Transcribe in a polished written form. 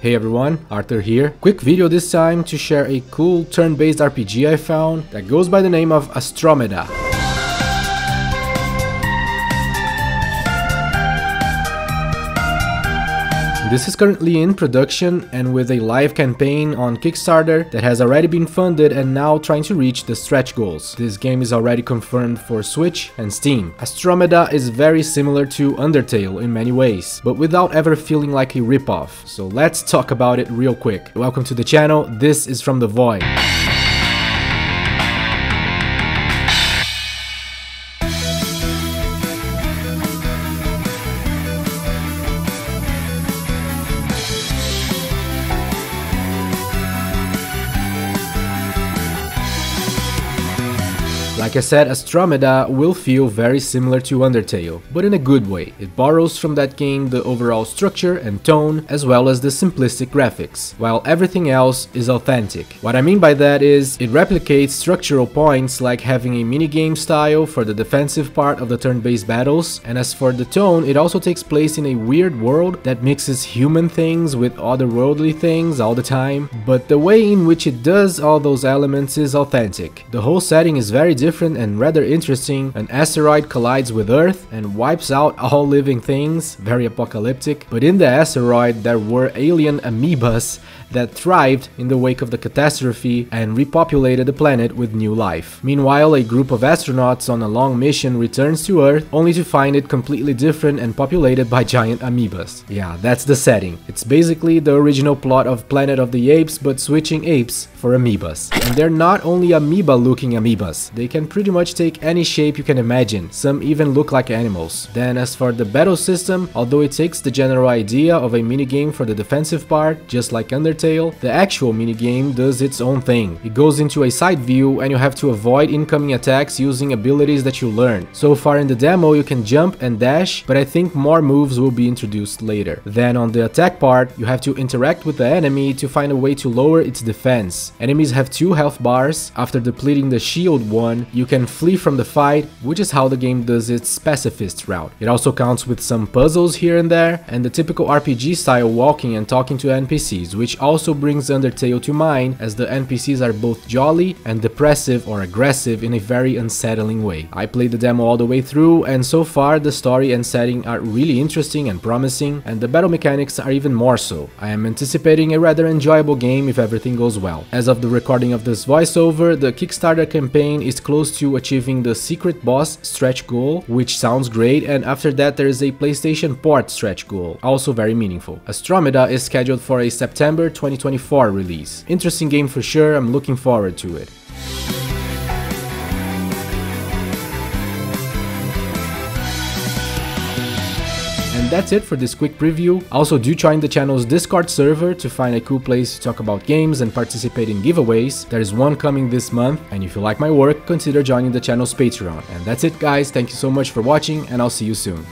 Hey everyone, Arthur here. Quick video this time to share a cool turn-based RPG I found that goes by the name of Astromeda. This is currently in production and with a live campaign on Kickstarter that has already been funded and now trying to reach the stretch goals. This game is already confirmed for Switch and Steam. Astromeda is very similar to Undertale in many ways, but without ever feeling like a ripoff. So let's talk about it real quick. Welcome to the channel, this is From the Void. Like I said, Astromeda will feel very similar to Undertale, but in a good way. It borrows from that game the overall structure and tone, as well as the simplistic graphics, while everything else is authentic. What I mean by that is, it replicates structural points like having a minigame style for the defensive part of the turn-based battles, and as for the tone, it also takes place in a weird world that mixes human things with otherworldly things all the time, but the way in which it does all those elements is authentic. The whole setting is very different and rather interesting. An asteroid collides with Earth and wipes out all living things, very apocalyptic, but in the asteroid there were alien amoebas that thrived in the wake of the catastrophe and repopulated the planet with new life. Meanwhile, a group of astronauts on a long mission returns to Earth only to find it completely different and populated by giant amoebas. Yeah, that's the setting. It's basically the original plot of Planet of the Apes, but switching apes for amoebas. And they're not only amoeba-looking amoebas, they can pretty much take any shape you can imagine, some even look like animals. Then as for the battle system, although it takes the general idea of a minigame for the defensive part, just like Undertale, the actual minigame does its own thing. It goes into a side view and you have to avoid incoming attacks using abilities that you learn. So far in the demo you can jump and dash, but I think more moves will be introduced later. Then on the attack part, you have to interact with the enemy to find a way to lower its defense. Enemies have 2 health bars. After depleting the shield one, you can flee from the fight, which is how the game does its pacifist route. It also counts with some puzzles here and there, and the typical RPG style walking and talking to NPCs, which also brings Undertale to mind, as the NPCs are both jolly and depressive or aggressive in a very unsettling way. I played the demo all the way through, and so far the story and setting are really interesting and promising, and the battle mechanics are even more so. I am anticipating a rather enjoyable game if everything goes well. As of the recording of this voiceover, the Kickstarter campaign is close to achieving the secret boss stretch goal, which sounds great, and after that there is a PlayStation port stretch goal, also very meaningful. Astromeda is scheduled for a September 2024 release. Interesting game for sure, I'm looking forward to it. And that's it for this quick preview. Also, do join the channel's Discord server to find a cool place to talk about games and participate in giveaways. There is one coming this month, and if you like my work, consider joining the channel's Patreon. And that's it guys, thank you so much for watching, and I'll see you soon.